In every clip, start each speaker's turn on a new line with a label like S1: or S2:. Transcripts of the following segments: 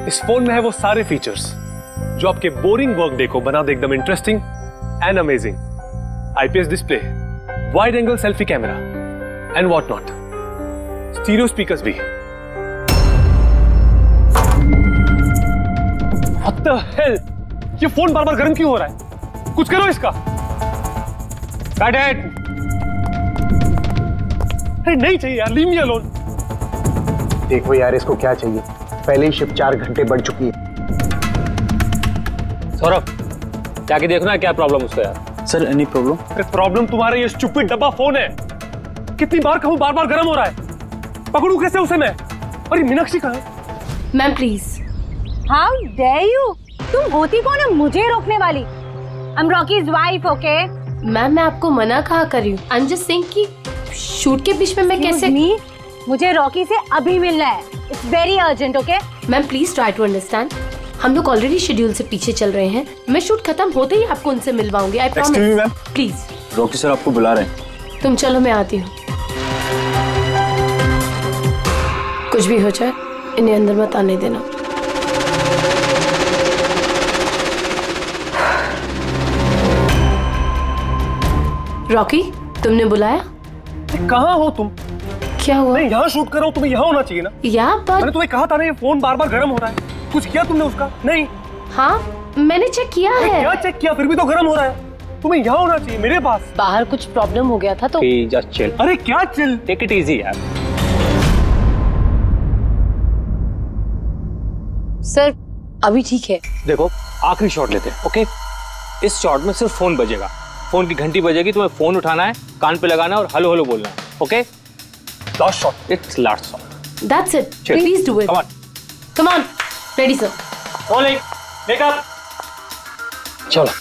S1: इस फोन में है वो सारे फीचर्स जो आपके बोरिंग वर्क डे को बना दे एकदम interesting and amazing. IPS display, wide angle selfie camera and what not, stereo speakers भी। What the hell? ये फोन बार बार गर्म क्यों हो रहा है? कुछ करो इसका। अरे नहीं चाहिए यार, लीव मी अलोन।
S2: देखो यार इसको क्या चाहिए, पहले ही शिफ्ट 4 घंटे बढ़ चुकी है।
S3: सौरभ, जाके देखना है क्या प्रॉब्लम उसका यार।
S2: Sir any problem?
S1: अरे प्रॉब्लम तुम्हारा ये स्टूपिड डब्बा फोन है। कितनी बार कहूं, बार बार गर्म हो रहा है। पकड़ू कैसे उसे मैं? अरे मीनाक्षी कहाँ है?
S4: Ma'am please.
S5: How dare you, तुम होती कौन है मुझे रोकने वाली? I am Rocky's wife, okay?
S4: Ma'am मैं आपको मना कहा कर रही हूँ। आई एम जस्ट सेइंग कि शूट के बीच में मैं कैसे।
S5: मुझे रॉकी से अभी मिलना है, it's very urgent, okay?
S4: Ma'am please try to understand, हम लोग ऑलरेडी शेड्यूल से पीछे चल रहे हैं। मैं शूट खत्म होते ही आपको उनसे मिलवाऊंगी, I promise. Please.
S2: Rocky sir आपको बुला रहे हैं।
S4: तुम चलो, मैं आती हूँ। कुछ भी हो जाए इन्हें अंदर मत आने देना। रॉकी, तुमने बुलाया?
S1: कहाँ हो तुम?
S4: क्या हुआ?
S1: मैं यहाँ शूट कर रहा हूँ, तुम्हें यहाँ होना चाहिए ना। मैंने तुम्हें कहा था ना ये फोन बार बार गर्म हो रहा है। कुछ किया तुमने उसका? नहीं।
S4: हाँ मैंने चेक किया है।
S1: क्या चेक किया? फिर भी तो गर्म हो रहा है। तुम्हें यहाँ होना चाहिए मेरे पास।
S5: बाहर कुछ प्रॉब्लम हो गया था तो।
S3: Just chill.
S1: अरे क्या चिल?
S3: टेक इट इजी यार।
S5: सर अभी ठीक है।
S3: देखो आखिरी शॉट लेते हैं, ओके? इस शॉट में सिर्फ फोन बजेगा, फोन की घंटी बजेगी, तुम्हें फोन उठाना है, कान पे लगाना है और हेलो हेलो बोलना है, okay?
S1: Last shot.
S3: It's last shot.
S4: That's it. Please do it. Come on. Ready sir.
S3: Rolling, makeup. चलो।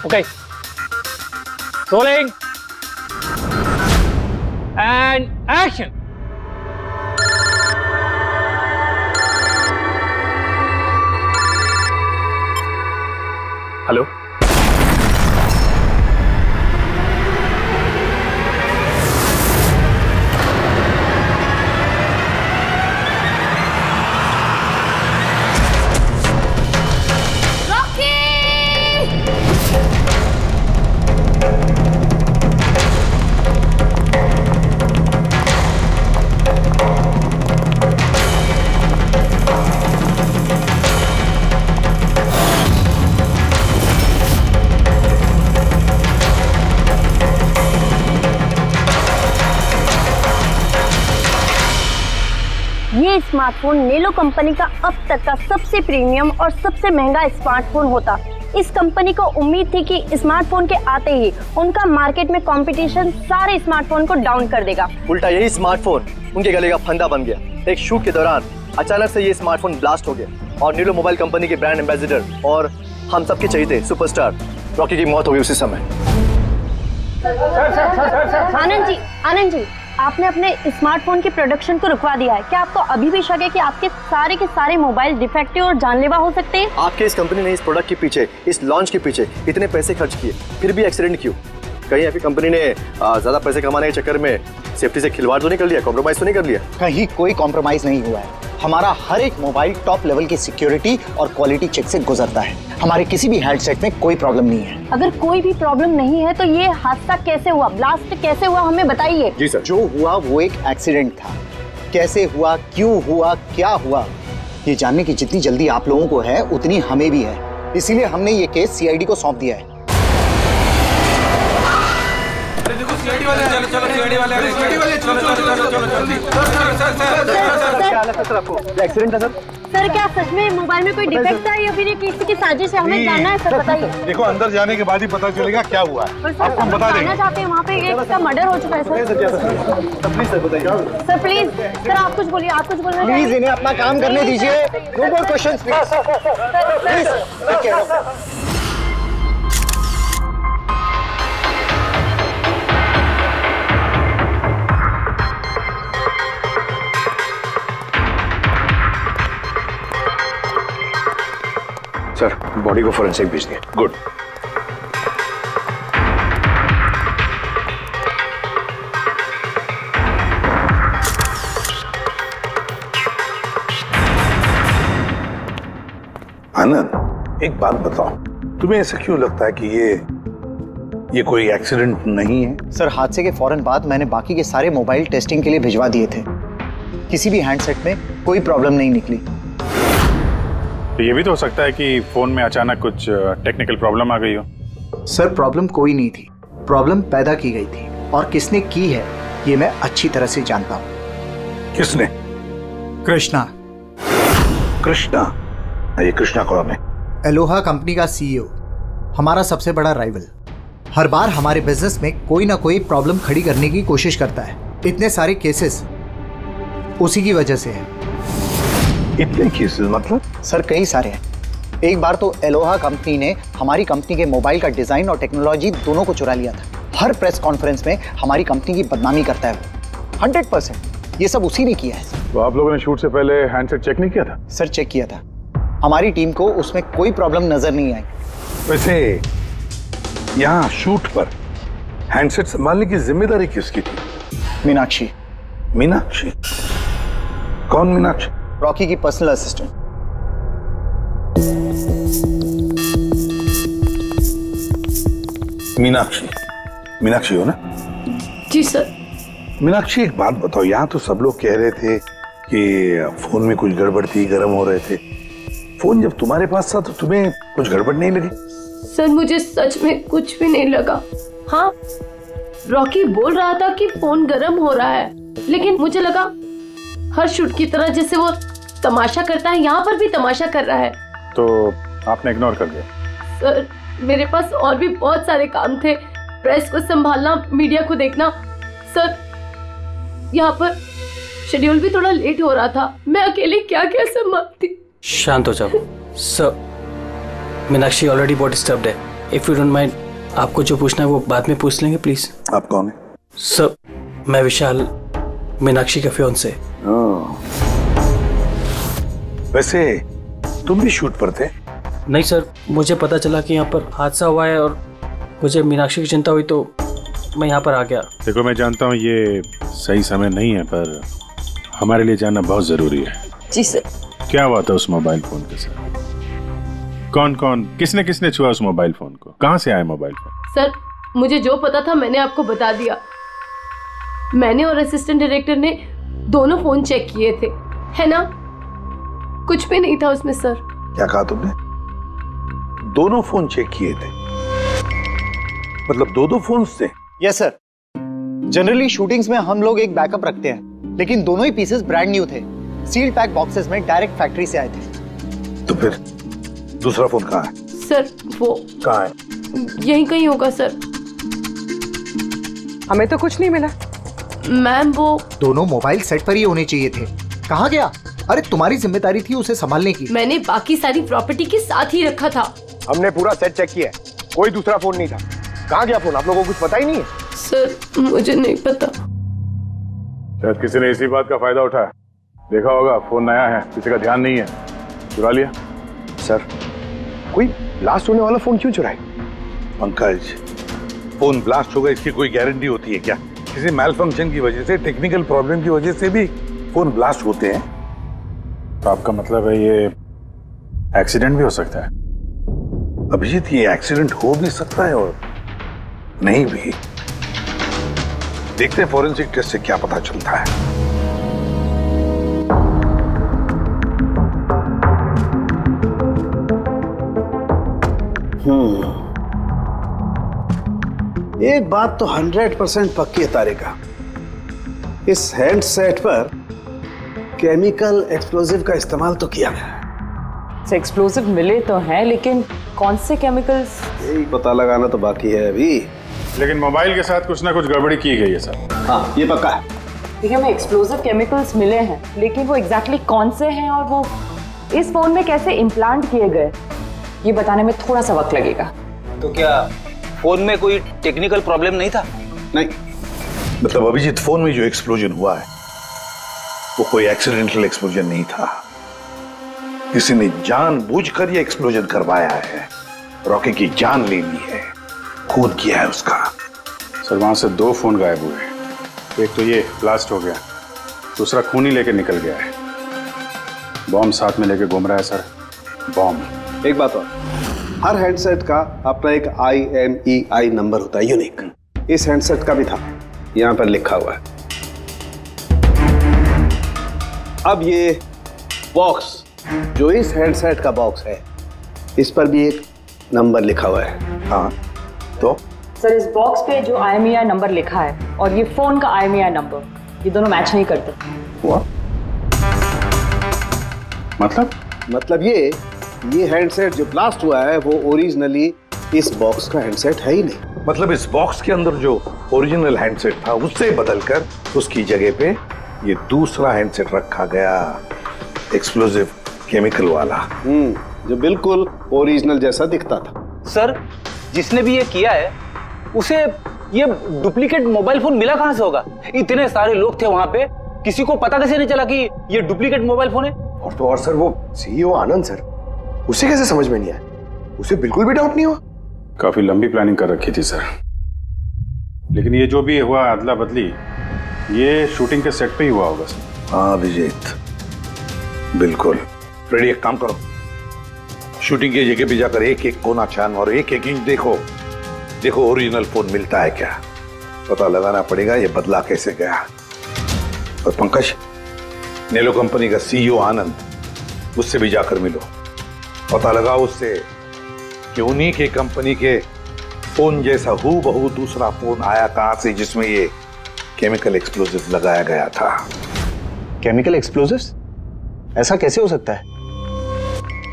S3: Okay. Rolling and action.
S1: Hello.
S5: ये स्मार्टफोन नेलो कंपनी का अब तक का सबसे प्रीमियम और सबसे महंगा स्मार्टफोन होता। इस कंपनी को उम्मीद थी कि स्मार्टफोन के आते ही उनका मार्केट में कंपटीशन सारे स्मार्टफोन को डाउन कर देगा।
S6: उल्टा यही स्मार्टफोन उनके गले का फंदा बन गया। एक शूट के दौरान अचानक से ये स्मार्टफोन ब्लास्ट हो गया और नेलो मोबाइल कंपनी के ब्रांड एम्बेसडर और हम सबके चहेते सुपरस्टार रॉकी की मौत हो गई उसी समय।
S5: आनंद जी, आपने अपने स्मार्टफोन की प्रोडक्शन को रुकवा दिया है। क्या आपको अभी भी शक है कि आपके सारे के सारे मोबाइल डिफेक्टिव और जानलेवा हो सकते हैं?
S6: आपके इस कंपनी ने इस प्रोडक्ट के पीछे, इस लॉन्च के पीछे इतने पैसे खर्च किए, फिर भी एक्सीडेंट क्यों? कहीं आपकी कंपनी ने ज्यादा पैसे कमाने के चक्कर में सेफ्टी से खिलवाड़ तो नहीं कर लिया, कॉम्प्रोमाइज तो नहीं कर लिया?
S2: कहीं कोई कॉम्प्रोमाइज नहीं हुआ है। हमारा हर एक मोबाइल टॉप लेवल की सिक्योरिटी और क्वालिटी चेक से गुजरता है। हमारे किसी भी हैंडसेट में कोई प्रॉब्लम नहीं है।
S5: अगर कोई भी प्रॉब्लम नहीं है तो ये हादसा कैसे हुआ, ब्लास्ट कैसे हुआ, हमें बताइए।
S6: जी सर।
S2: जो हुआ वो एक एक्सीडेंट था। कैसे हुआ, क्यों हुआ, क्या हुआ, ये जानने की जितनी जल्दी आप लोगों को है उतनी हमें भी है। इसीलिए हमने ये केस सीआईडी को सौंप दिया है।
S6: एक्सीडेंट था
S5: सर, क्या सच में मोबाइल में कोई डिफेक्ट था या फिर ये किसी की साजिश है? हमें जानना है सर, बताइए।
S7: देखो अंदर जाने के बाद ही पता चलेगा क्या हुआ है।
S5: आपको हम बता देंगे। चाहते हैं वहाँ पे एक का मर्डर हो चुका है सर।
S6: प्लीज सर बताइए।
S5: सर प्लीज, सर आप कुछ बोलिए, आप कुछ बोलना चाहिए।
S2: प्लीज इन्हें अपना काम करने दीजिए। No more questions please.
S6: Sir body को फोरेंसिक भेज दिया। गुड।
S7: आनंद, एक बात बताओ, तुम्हें ऐसा क्यों लगता है कि ये कोई एक्सीडेंट नहीं है?
S2: सर, हादसे के फौरन बाद मैंने बाकी के सारे मोबाइल टेस्टिंग के लिए भिजवा दिए थे। किसी भी हैंडसेट में कोई प्रॉब्लम नहीं निकली।
S8: तो ये भी तो हो सकता है कि फोन में अचानक कुछ टेक्निकल प्रॉब्लम आ गई हो।
S2: सर, प्रॉब्लम कोई नहीं थी, प्रॉब्लम पैदा की गई थी, और किसने की है ये मैं अच्छी तरह से जानता हूँ।
S7: किसने?
S2: कृष्णा।
S7: कृष्णा? ये कृष्णा कौन है?
S2: एलोहा कंपनी का सीईओ, हमारा सबसे बड़ा राइवल। हर बार हमारे बिजनेस में कोई ना कोई प्रॉब्लम खड़ी करने की कोशिश करता है। इतने सारे केसेस उसी की वजह से है।
S7: इतने केसेस मतलब?
S2: सर, कई सारे हैं। एक बार तो एलोहा कंपनी ने हमारी कंपनी के मोबाइल का डिजाइन और टेक्नोलॉजी दोनों को चुरा लिया था। हर प्रेस कॉन्फ्रेंस में हमारी कंपनी की बदनामी करता है वो। 100% ये सब उसी ने किया है।
S8: तो आप लोगों ने शूट से पहले हैंडसेट चेक नहीं किया था?
S2: सर, चेक किया था। हमारी टीम को उसमें कोई प्रॉब्लम नजर नहीं आई।
S7: वैसे यहाँ शूट पर हैंडसेट संभालने की जिम्मेदारी किसकी थी?
S2: मीनाक्षी।
S7: मीनाक्षी? कौन मीनाक्षी?
S2: रॉकी की पर्सनल असिस्टेंट।
S7: मीनाक्षी? मीनाक्षी हो ना?
S4: जी सर।
S7: मीनाक्षी, एक बात बताओ, यहाँ तो सब लोग कह रहे थे कि फोन में कुछ गड़बड़ थी, गर्म हो रहे थे। फोन जब तुम्हारे पास था तो तुम्हें कुछ गड़बड़ नहीं लगी?
S4: सर, मुझे सच में कुछ भी नहीं लगा। हाँ, रॉकी बोल रहा था कि फोन गर्म हो रहा है, लेकिन मुझे लगा हर शूट की तरह जैसे वो तमाशा करता है, यहाँ पर भी तमाशा कर रहा है।
S8: तो आपने इग्नोर कर दिया?
S4: सर, मेरे पास और भी बहुत सारे काम थे। प्रेस को संभालना, मीडिया को देखना। सर, यहाँ पर शेड्यूल भी थोड़ा लेट हो रहा था। मैं अकेले क्या क्या संभालती।
S9: शांत हो जाओ सर। मीनाक्षी ऑलरेडी बहुत डिस्टर्ब्ड है। इफ यू डोंट माइंड, आपको जो पूछना है वो बाद में पूछ लेंगे प्लीज।
S7: आप कौन है?
S9: सर, मैं विशाल, मीनाक्षी का फियांसे।
S7: वैसे तुम भी शूट पर थे?
S9: नहीं सर, मुझे पता चला कि यहाँ पर हादसा हुआ है और मुझे मीनाक्षी की चिंता हुई तो मैं यहाँ पर आ गया।
S8: देखो, मैं जानता हूँ ये सही समय नहीं है, पर हमारे लिए जानना बहुत जरूरी है।
S10: जी सर।
S8: क्या हुआ था उस मोबाइल फोन के साथ? कौन कौन, किसने किसने छुआ उस मोबाइल फोन को? कहाँ से आया मोबाइल फोन?
S4: सर, मुझे जो पता था मैंने आपको बता दिया। मैंने और असिस्टेंट डायरेक्टर ने दोनों फोन चेक किए थे, है ना? कुछ भी नहीं था उसमें सर।
S7: क्या कहा तुमने? दोनों फोन चेक किए थे? मतलब दो फोन्स थे?
S2: Yes sir. जनरली शूटिंग्स में हम लोग एक बैकअप रखते हैं, लेकिन दोनों ही पीसेस ब्रांड न्यू थे। सील पैक बॉक्सेस में डायरेक्ट फैक्ट्री से आए थे।
S7: तो फिर दूसरा फोन कहाँ है?
S4: सर, वो
S7: कहाँ है?
S4: यहीं कहीं होगा सर।
S10: हमें तो कुछ नहीं मिला।
S4: मैम, वो
S2: दोनों मोबाइल सेट पर ही होने चाहिए थे। कहाँ गया? अरे, तुम्हारी जिम्मेदारी थी उसे संभालने की।
S4: मैंने बाकी सारी प्रॉपर्टी के साथ ही रखा था।
S11: हमने पूरा सेट चेक किया, कोई दूसरा फोन नहीं था। कहाँ गया फोन? आप लोगों को कुछ पता ही नहीं है?
S4: सर, मुझे नहीं पता।
S8: शायद किसी ने इसी बात का फायदा उठाया। देखा होगा फोन नया है, किसी का ध्यान नहीं है, चुरा लिया।
S11: सर, कोई ब्लास्ट होने वाला फोन क्यों चुराए?
S7: पंकज, फोन ब्लास्ट होगा इसकी कोई गारंटी होती है क्या? किसी मैल फंक्शन की वजह से, टेक्निकल प्रॉब्लम की वजह से भी फोन ब्लास्ट होते हैं।
S8: तो आपका मतलब है ये एक्सीडेंट भी हो सकता है?
S7: अभिजीत, ये एक्सीडेंट हो भी सकता है और नहीं भी। देखते हैं फॉरेंसिक टेस्ट से क्या पता चलता है।
S12: एक बात तो 100% पक्की है तारिका, इस हैंडसेट पर केमिकल एक्सप्लोजिव का इस्तेमाल तो किया गया है।
S10: एक्सप्लोजिव मिले तो हैं, लेकिन कौन से केमिकल्स?
S12: यही पता लगाना तो बाकी है अभी।
S8: लेकिन मोबाइल के साथ कुछ ना कुछ गड़बड़ी की गई है सर।
S12: हाँ, ये पक्का है।
S10: ठीक है, हमें एक्सप्लोजिव केमिकल्स मिले हैं, लेकिन वो एग्जैक्टली कौन से हैं और वो इस फोन में कैसे इम्प्लांट किए गए, ये बताने में थोड़ा सा वक्त लगेगा।
S13: तो क्या फोन में कोई टेक्निकल प्रॉब्लम नहीं था?
S7: नहीं, मतलब अभिजीत, फोन में जो एक्सप्लोजन हुआ है वो कोई एक्सीडेंटल एक्सप्लोजन नहीं था। किसी ने जानबूझकर ये एक्सप्लोजन करवाया है, रॉकी की जान ले ली है, खून किया है उसका।
S8: सर, वहां से 2 फोन गायब हुए। एक तो ये ब्लास्ट हो गया, दूसरा खून ही लेके निकल गया है। बॉम्ब साथ में लेके घूम रहा है सर, बॉम्ब।
S12: एक बात और, हर हैंडसेट का अपना एक IMEI नंबर होता है, यूनिक। इस हैंडसेट का भी था, यहां पर लिखा हुआ है। अब ये बॉक्स, जो इस हैंडसेट का बॉक्स है, इस पर भी एक नंबर लिखा हुआ है। हाँ, तो
S10: सर इस बॉक्स पे जो IMEI नंबर लिखा है और ये फोन का IMEI नंबर, ये दोनों मैच नहीं करते।
S12: हुआ? मतलब ये हैंडसेट जो ब्लास्ट हुआ है वो ओरिजिनली इस बॉक्स का हैंडसेट है ही नहीं।
S7: मतलब इस बॉक्स के अंदर जो ओरिजिनल हैंडसेट था उससे बदलकर उसकी जगह पे ये दूसरा हैंडसेट रखा गया, एक्सप्लोजिव केमिकल वाला।
S12: जो बिल्कुल ओरिजिनल जैसा दिखता था।
S13: सर जिसने भी ये किया है उसे ये डुप्लीकेट मोबाइल फोन मिला कहां से होगा? इतने सारे लोग थे वहां पे, किसी को पता कैसे नहीं चला कि ये डुप्लीकेट मोबाइल फोन है?
S11: और तो और सर वो CEO आनंद सर, उसे कैसे समझ में नहीं आया? उसे बिल्कुल भी डाउट नहीं हुआ?
S8: काफी लंबी प्लानिंग कर रखी थी सर, लेकिन ये जो भी हुआ अदला बदली, ये शूटिंग के सेट पे ही हुआ होगा सर।
S7: हाँ अभिजीत, बिल्कुल। फ्रेडी एक काम करो, शूटिंग की जगह पे जाकर एक एक कोना छान और एक एक इंच देखो ओरिजिनल फोन मिलता है क्या, पता लगाना पड़ेगा ये बदला कैसे गया। और पंकज, नेलो कंपनी का CEO आनंद, उससे भी जाकर मिलो, पता लगाओ उससे कि उन्हीं के कंपनी के फोन जैसा हूबहू दूसरा फोन आया कहां से जिसमें ये केमिकल एक्सप्लोजिव लगाया गया था।
S2: Chemical explosives? ऐसा कैसे हो सकता है?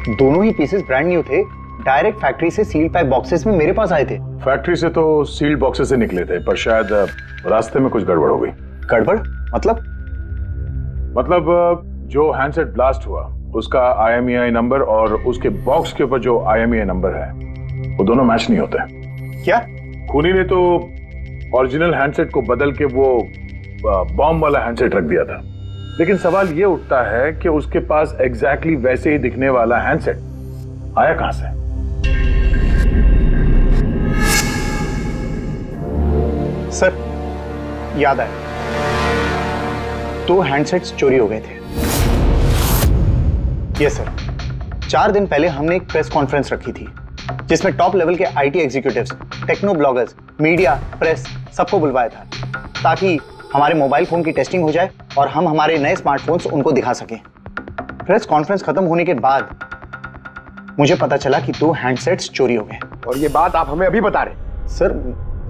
S2: दोनों ही पीसेस ब्रांड न्यू थे, डायरेक्ट फैक्ट्री से सील्ड पैक बॉक्सेस में मेरे पास आए थे।
S8: फैक्ट्री से तो सील्ड बॉक्सेस से निकले थे, पर शायद रास्ते में कुछ गड़बड़ हो गई।
S2: गड़बड़
S8: मतलब जो हैंडसेट ब्लास्ट हुआ उसका IMEI नंबर और उसके बॉक्स के ऊपर जो IMEI नंबर है वो दोनों मैच नहीं होते।
S2: क्या?
S8: खूनी ने तो ओरिजिनल हैंडसेट को बदल के वो बॉम्ब वाला हैंडसेट रख दिया था, लेकिन सवाल ये उठता है कि उसके पास एग्जैक्टली वैसे ही दिखने वाला हैंडसेट आया कहां से?
S2: सर याद आया, 2 हैंडसेट्स चोरी हो गए थे। यस सर, 4 दिन पहले हमने एक प्रेस कॉन्फ्रेंस रखी थी जिसमें टॉप लेवल के IT executives, techno bloggers, media, press सबको बुलवाया था ताकि हमारे मोबाइल फोन की टेस्टिंग हो जाए और हम हमारे नए स्मार्टफोन्स उनको दिखा सकें। प्रेस कॉन्फ्रेंस खत्म होने के बाद मुझे पता चला कि 2 हैंडसेट्स चोरी हो गए।
S11: और ये बात आप हमें अभी बता रहे?
S2: सर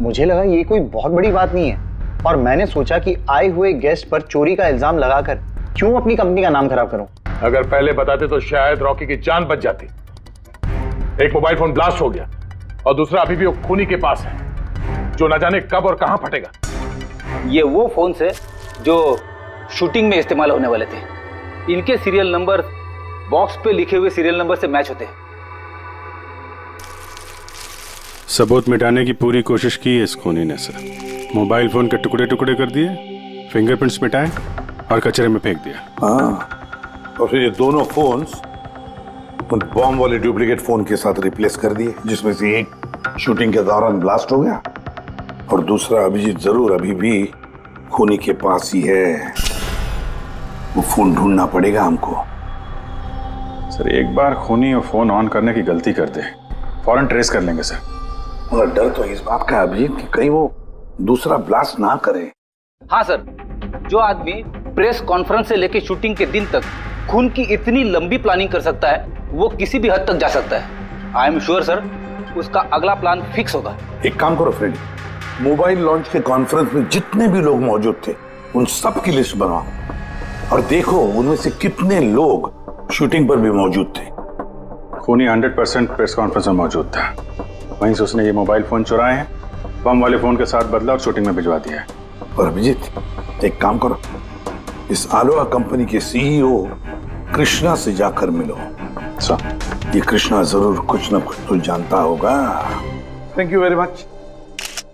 S2: मुझे लगा ये कोई बहुत बड़ी बात नहीं है और मैंने सोचा कि आए हुए गेस्ट पर चोरी का इल्जाम लगाकर क्यों अपनी कंपनी का नाम खराब करूं।
S8: अगर पहले बताते तो शायद रॉकी की जान बच जाती। एक मोबाइल फोन ब्लास्ट हो गया और दूसरा अभी भी वो खूनी के पास है, जो न जाने कब और कहां फटेगा।
S13: ये वो फोन है जो शूटिंग में इस्तेमाल होने वाले थे। इनके सीरियल नंबर बॉक्स पे लिखे हुए सीरियल नंबर से मैच होते हैं।
S14: सबूत मिटाने की पूरी कोशिश की है इस खूनी ने सर। मोबाइल फोन के टुकड़े टुकड़े कर दिए, फिंगरप्रिंट्स मिटाए और कचरे में फेंक दिया।
S7: हाँ, और फिर ये दोनों फोन्स उन बॉम्ब वाले डुप्लीकेट फोन के साथ रिप्लेस कर दिए, जिसमें से एक शूटिंग के दौरान ब्लास्ट हो गया और दूसरा अभिजीत जरूर अभी भी खूनी के पास ही है। वो फोन ढूंढना पड़ेगा हमको।
S14: सर एक बार खूनी और फोन ऑन करने की गलती कर दे, फौरन ट्रेस कर लेंगे सर।
S7: मगर डर तो इस बात का अभिजीत कि कहीं वो दूसरा ब्लास्ट ना करे।
S13: हाँ सर, जो आदमी प्रेस कॉन्फ्रेंस से लेकर शूटिंग के दिन तक खून की इतनी लंबी प्लानिंग कर सकता है, वो किसी भी हद तक जा सकता है। आई एम श्योर सर, उसका अगला प्लान फिक्स होगा।
S7: एक काम करो फ्रेडी, मोबाइल लॉन्च के कॉन्फ्रेंस में जितने भी लोग मौजूद थे उन सब की लिस्ट बनाओ और देखो उनमें से कितने लोग शूटिंग पर भी मौजूद थे।
S14: खूनी 100% प्रेस कॉन्फ्रेंस में मौजूद था, वहीं से उसने ये मोबाइल फोन चुराए हैं, बम वाले फोन के साथ बदला और शूटिंग में भिजवा दिया है।
S7: और अभिजीत एक काम करो, इस आलोहा कंपनी के CEO कृष्णा से जाकर मिलो। ये कृष्णा जरूर कुछ ना कुछ तो जानता होगा। Thank you very much.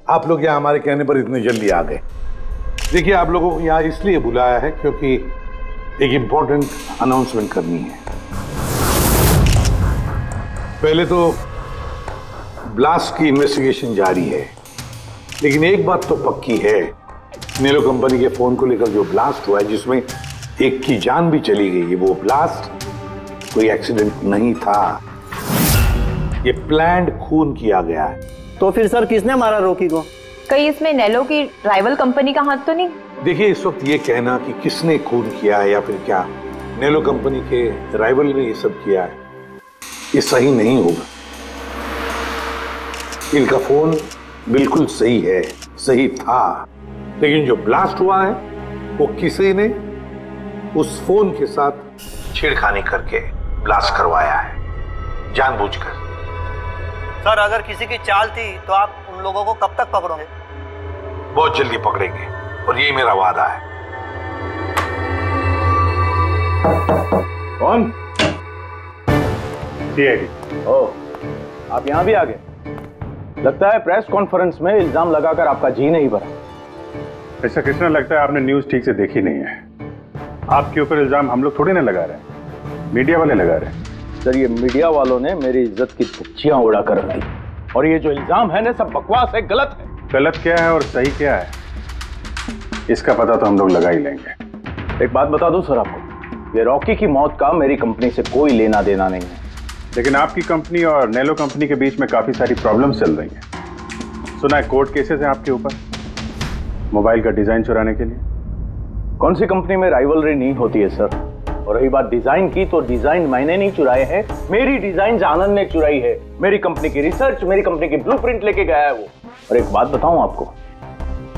S7: आप लोग यहाँ हमारे कहने पर इतने जल्दी आ गए। देखिए, आप लोगों को यहाँ इसलिए बुलाया है क्योंकि एक इंपॉर्टेंट अनाउंसमेंट करनी है। पहले तो ब्लास्ट की इन्वेस्टिगेशन जारी है, लेकिन एक बात तो पक्की है, नेलो कंपनी के फोन को लेकर जो ब्लास्ट हुआ है जिसमें एक की जान भी चली गई है, वो ब्लास्ट कोई एक्सीडेंट नहीं था। ये प्लान्ड खून किया गया है।
S6: तो फिर सर किसने मारा रॉकी को?
S10: कहीं इसमें नेलो की राइवल कंपनी का हाथ तो नहीं?
S7: देखिए, इस वक्त ये कहना कि किसने खून किया है या फिर क्या नेलो कंपनी के राइवल ने ये सब किया है, ये सही नहीं होगा। इनका फोन बिल्कुल सही है, सही था, लेकिन जो ब्लास्ट हुआ है वो किसी ने उस फोन के साथ छेड़खानी करके ब्लास्ट करवाया है, जानबूझकर।
S6: सर अगर किसी की चाल थी तो आप उन लोगों को कब तक पकड़ोगे?
S7: बहुत जल्दी पकड़ेंगे और यही मेरा वादा है।
S8: कौन? सीआईडी।
S6: ओह, आप यहाँ भी आ गए। लगता है प्रेस कॉन्फ्रेंस में इल्जाम लगाकर आपका जी नहीं भरा।
S14: ऐसा कृष्णा, लगता है आपने न्यूज ठीक से देखी नहीं है। आपके ऊपर इल्जाम हम लोग थोड़ी ना लगा रहे हैं, मीडिया वाले लगा रहे हैं।
S6: सर ये मीडिया वालों ने मेरी इज्जत की धज्जियां उड़ा कर रख दी, और ये जो इल्जाम है ना सब बकवास है, गलत है।
S14: गलत क्या है और सही क्या है, इसका पता तो हम लोग लगा ही लेंगे।
S6: एक बात बता दूं सर आपको, ये रॉकी की मौत का मेरी कंपनी से कोई लेना देना नहीं है।
S14: लेकिन आपकी कंपनी और नेलो कंपनी के बीच में काफी सारी प्रॉब्लम्स चल रही हैं। सुना है कोर्ट केसेस हैं आपके ऊपर मोबाइल का डिजाइन चुराने के लिए।
S6: कौन सी कंपनी में राइवलरी नहीं होती है सर? और रही बात डिजाइन की, तो डिजाइन मैंने नहीं चुराए हैं, मेरी डिजाइन आनंद ने चुराई है। मेरी कंपनी की रिसर्च, मेरी कंपनी की ब्लूप्रिंट लेके गया है वो। और एक बात बताऊं आपको,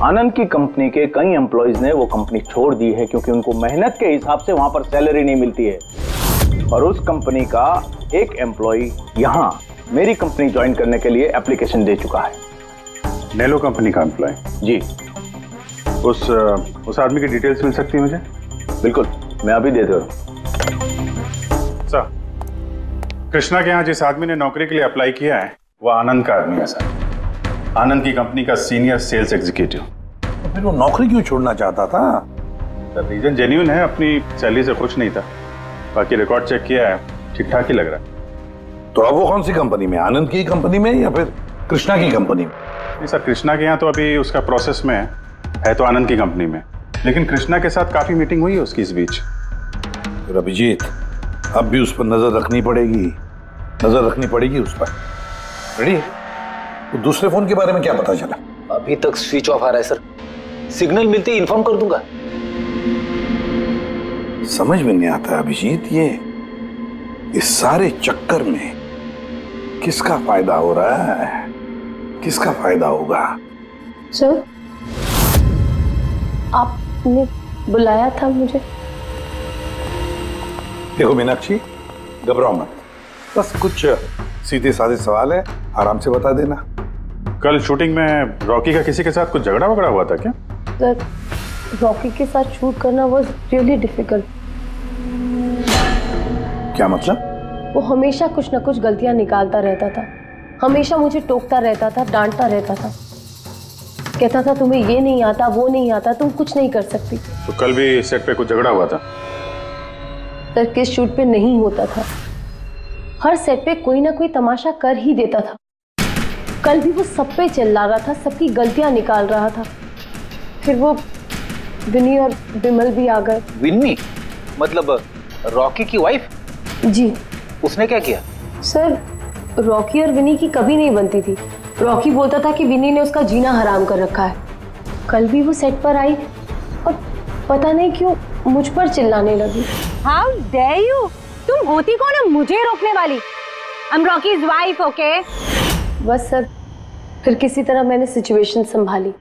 S6: आनंद की कंपनी के कई एम्प्लॉइज ने वो कंपनी छोड़ दी है क्योंकि उनको मेहनत के हिसाब से वहां पर सैलरी नहीं मिलती है। और उस कंपनी का एक एम्प्लॉय यहां मेरी कंपनी ज्वाइन करने के लिए एप्लीकेशन दे चुका है।
S14: नेलो कंपनी का एम्प्लॉय?
S6: जी।
S14: उस आदमी की डिटेल्स मिल सकती है मुझे?
S6: बिल्कुल, मैं अभी दे दे रहा हूं।
S14: सर, कृष्णा के यहाँ जिस आदमी ने नौकरी के लिए अप्लाई किया है वो आनंद का आदमी है सर। आनंद की कंपनी का सीनियर सेल्स एग्जीक्यूटिव।
S7: तो फिर वो नौकरी क्यों छोड़ना चाहता था?
S14: सर रीजन जेन्युइन है, अपनी सैलरी से खुश नहीं था। बाकी रिकॉर्ड चेक किया है, ठीक ठाक ही लग रहा है।
S7: तो अब वो कौन सी कंपनी में, आनंद की कंपनी में या फिर कृष्णा की कंपनी में?
S14: नहीं सर, कृष्णा के यहाँ तो अभी उसका प्रोसेस में है तो आनंद की कंपनी में, लेकिन कृष्णा के साथ काफी मीटिंग हुई है उसकी इस बीच।
S7: फिर अभिजीत, अब भी उस पर नजर रखनी पड़ेगी, नजर रखनी पड़ेगी उस पर। रेडी? तो दूसरे फोन के बारे में क्या पता चला?
S13: अभी तक स्विच ऑफ आ रहा है सर, सिग्नल मिलते ही इन्फॉर्म कर दूंगा।
S7: समझ में नहीं आता अभिजीत, ये इस सारे चक्कर में किसका फायदा हो रहा है, किसका फायदा होगा?
S4: सर, आपने बुलाया था मुझे?
S7: देखो मीनाक्षी, घबराओ मत, बस कुछ सीधे साधे सवाल है, आराम से बता देना।
S14: कल शूटिंग में रॉकी का किसी के साथ कुछ झगड़ा वगड़ा हुआ था क्या?
S4: सर, रॉकी के साथ शूट करना वाज रियली डिफिकल्ट।
S7: क्या मतलब?
S4: वो हमेशा कुछ ना कुछ गलतियां निकालता रहता था, हमेशा मुझे टोकता रहता था, डांटता रहता था, कहता था तुम्हें ये नहीं आता, वो नहीं आता, तुम कुछ नहीं कर सकती।
S14: तो कल भी सेट पे कुछ झगड़ा हुआ था?
S4: सर, किस शूट पे नहीं होता था, हर सेट पे कोई ना कोई तमाशा कर ही देता था। कल भी वो सब पे चिल्ला रहा था, सबकी गलतियां निकाल रहा था। फिर वो विनी और बिमल भी आ गए।
S13: विनी मतलब रॉकी की वाइफ?
S4: जी।
S13: उसने क्या किया?
S4: सर, रॉकी और विनी की कभी नहीं बनती थी। रॉकी बोलता था कि विनी ने उसका जीना हराम कर रखा है। कल भी वो सेट पर आई और पता नहीं क्यों मुझ पर चिल्लाने लगी।
S5: How dare you? तुम होती कौन है मुझे रोकने वाली? I'm Rocky's wife, okay?
S4: बस सर, फिर किसी तरह मैंने सिचुएशन संभाली।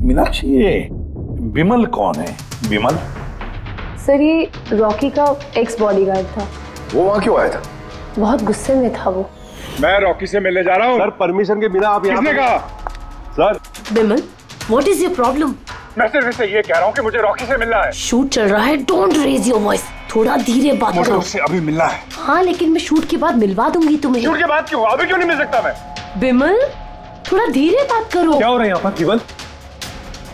S7: मीनाक्षी, ये बिमल कौन है? बिमल?
S4: सर, ये रॉकी का एक्स बॉडीगार्ड था।
S11: वो वहाँ क्यों आया था?
S4: बहुत गुस्से में था वो।
S8: मैं रॉकी से मिलने जा रहा हूँ।
S11: सर, परमिशन के बिना आप यहाँ
S8: किसने कहा?
S11: Sir,
S4: Bimal, what is your problem?
S8: मैं सिर्फ इससे ये कह रहा हूँ कि मुझे रॉकी से मिलना है।
S4: शूट चल रहा है, डोंट रेज योर वॉइस, थोड़ा धीरे बात करो।
S8: मुझे उससे अभी मिलना है।
S4: हाँ, लेकिन मैं शूट के बाद मिलवा दूंगी तुम्हें।
S8: शूट के बाद क्यों? अभी क्यों नहीं मिल सकता मैं?
S4: बिमल, थोड़ा धीरे बात करो।
S1: क्या हो रहा है यहाँ पर? बिमल,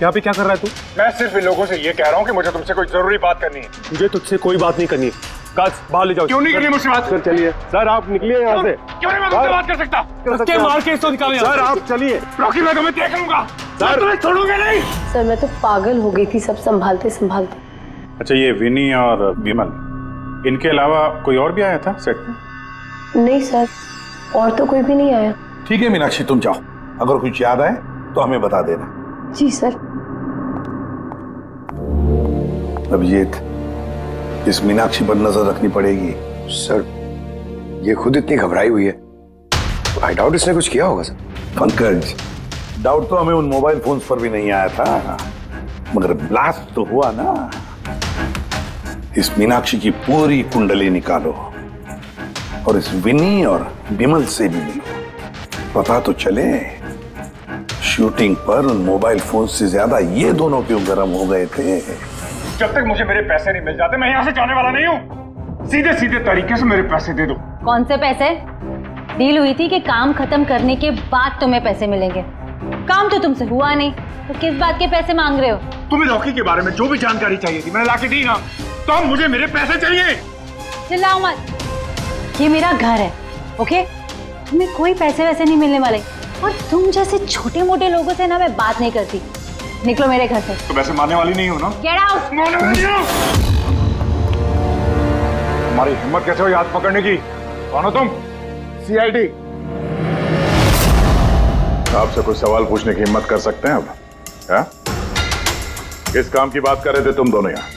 S1: यहाँ पे क्या कर रहा है तू?
S8: मैं सिर्फ इन लोगों से ये कह रहा हूँ कि मुझे तुमसे कोई जरूरी बात करनी है।
S1: मुझे तुझसे कोई बात नहीं करनी है। काज, बाहर ले जाओ।
S8: क्यों नहीं करनी मुझसे बात?
S11: सर चलिए। सर आप निकलिए यहाँ से।
S8: क्यों नहीं मैं तुमसे बात कर सकता?
S1: क्या मार के इसको निकालो यहाँ से।
S11: सर आप चलिए।
S8: रॉकी, मैं तुम्हें देख लूंगा।
S11: सर,
S8: तुम्हें छोड़ूंगा नहीं।
S4: सर, मैं तो पागल हो गई थी सब संभालते संभालते।
S14: अच्छा, ये विनी और बिमल, इनके अलावा कोई और भी आया था सेट पे?
S4: नहीं सर, और तो कोई भी नहीं आया।
S7: ठीक है मीनाक्षी, तुम जाओ, अगर कुछ याद आए तो हमें बता देना।
S4: जी सर।
S7: अभिजीत, इस मीनाक्षी पर नजर रखनी पड़ेगी।
S11: सर, ये खुद इतनी घबराई हुई है, आई डाउट इसने कुछ किया होगा सर।
S7: पंकज, डाउट तो हमें उन मोबाइल फोन्स पर भी नहीं आया था, मगर ब्लास्ट तो हुआ ना। इस मीनाक्षी की पूरी कुंडली निकालो और इस विनी और बिमल से भी मिलो, पता तो चले शूटिंग पर उन मोबाइल फोन से ज्यादा ये दोनों क्यों गर्म हो गए थे।
S14: जब तक मुझे मेरे पैसे नहीं मिल जाते मैं यहाँ से जाने वाला नहीं हूँ। सीधे सीधे तरीके से मेरे पैसे दे दो।
S5: कौन से पैसे? डील हुई थी कि काम खत्म करने के बाद तुम्हें पैसे मिलेंगे। काम तो तुमसे हुआ नहीं, तो किस बात के पैसे मांग रहे हो?
S14: तुम्हें रॉकी के बारे में जो भी जानकारी चाहिए थी मैंने लाके दी ना, तो अब मुझे मेरे पैसे चाहिए।
S5: चिल्लाओ मत, ये मेरा घर है, ओके? तुम्हें कोई पैसे वैसे नहीं मिलने वाले, और तुम जैसे छोटे मोटे लोगों से ना मैं बात नहीं करती। निकलो मेरे घर से।
S14: तो वैसे मारने वाली नहीं हो ना?
S5: Get out.
S14: मारने वाली नहीं हो? तुम्हारी हिम्मत कैसे हुई हाथ पकड़ने की? कौन हो तुम? CID? आपसे कोई सवाल पूछने की हिम्मत कर सकते हैं अब? है? किस काम की बात कर रहे थे तुम दोनों यहाँ?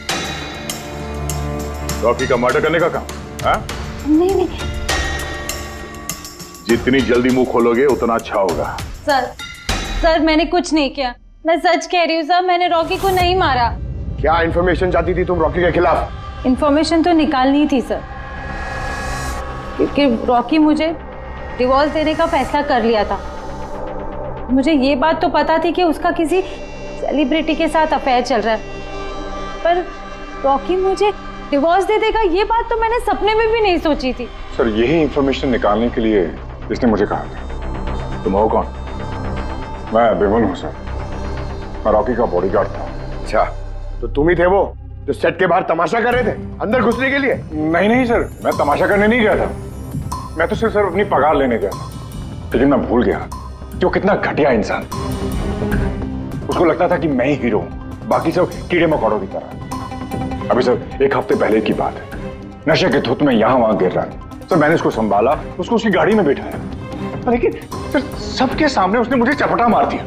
S14: रॉकी का मर्डर करने का काम? है?
S5: नहीं।
S8: जितनी जल्दी मुंह खोलोगे उतना अच्छा होगा।
S5: सर मैंने कुछ नहीं किया, मैं सच कह रही हूँ सर, मैंने रॉकी को नहीं मारा।
S11: क्या इन्फॉर्मेशन चाहती थी तुम रॉकी के खिलाफ?
S5: इन्फॉर्मेशन तो निकालनी थी सर, क्योंकि रॉकी मुझे डिवोर्स देने का फैसला कर लिया था। मुझे ये बात तो पता थी कि उसका किसी सेलिब्रिटी के साथ अफेयर चल रहा है, पर रॉकी मुझे डिवोर्स दे देगा ये बात तो मैंने सपने में भी नहीं सोची थी।
S14: सर, यही इंफॉर्मेशन निकालने के लिए इसने मुझे कहा था। तुम हो कौन? मैं बिमल हूँ सर, मैं रॉकी का बॉडीगार्ड था।
S11: अच्छा, तो तुम ही थे वो जो सेट के बाहर तमाशा कर रहे थे अंदर घुसने के लिए?
S14: नहीं सर, मैं तमाशा करने नहीं गया था। मैं तो सिर्फ अपनी पगार लेने गया था, लेकिन मैं भूल गया कि वो कितना घटिया इंसान। उसको लगता था कि मैं ही हीरो हूँ, बाकी सब कीड़े मकोड़ों की तरह। अभी सर 1 हफ्ते पहले की बात है, नशे के धुत में यहाँ वहां गिर रहा था। सर मैंने उसको संभाला, उसको उसकी गाड़ी में बिठाया, लेकिन सर सबके सामने उसने मुझे चपटा मार दिया।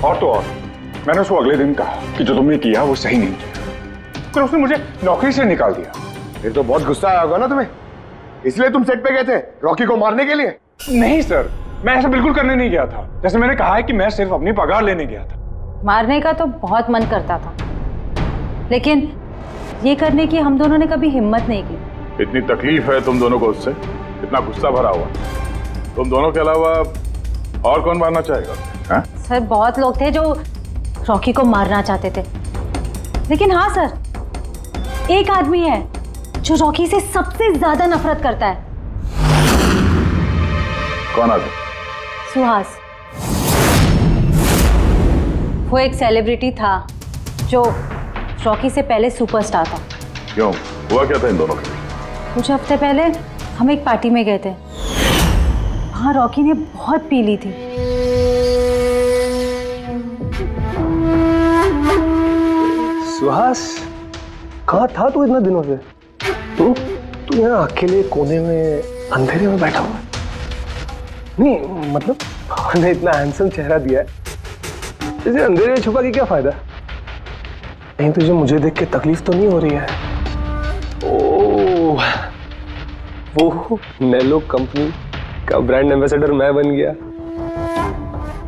S14: और तो और मैंने उसको अगले दिन कहा कि जो तुमने किया वो सही नहीं किया, तो उसने मुझे नौकरी से निकाल दिया।
S11: फिर तो बहुत गुस्सा आया होगा ना तुम्हें, इसलिए तुम सेट पे गए थे रॉकी को मारने के लिए?
S14: नहीं सर, मैं ऐसा बिल्कुल करने नहीं गया था। जैसे मैंने कहा है कि मैं सिर्फ अपनी पगार लेने गया था।
S5: मारने का तो बहुत मन करता था, लेकिन ये करने की हम दोनों ने कभी हिम्मत नहीं की।
S8: इतनी तकलीफ है तुम दोनों को उससे, इतना गुस्सा भरा हुआ। तुम दोनों के अलावा और कौन मारना चाहेगा? है?
S5: सर बहुत लोग थे जो रॉकी को मारना चाहते थे, लेकिन हाँ सर, एक आदमी है जो रॉकी से सबसे ज्यादा नफरत करता है।
S8: कौन आदमी?
S5: सुहास। वो एक सेलिब्रिटी था जो रॉकी से पहले सुपरस्टार था।
S8: क्यों, हुआ क्या था इन दोनों के?
S5: कुछ हफ्ते पहले हम एक पार्टी में गए थे, वहां रॉकी ने बहुत पी ली थी।
S11: सुहास, कहाँ था तू इतने दिनों से? तू यहाँ अकेले कोने में अंधेरे में बैठा हुआ? नहीं मतलब हमने इतना हैंडसम चेहरा दिया है, इसे अंधेरे में छुपा के क्या फायदा? कहीं तुझे मुझे देख के तकलीफ तो नहीं हो रही है? ओह, वो नेलो कंपनी का ब्रांड एम्बेसडर मैं बन गया,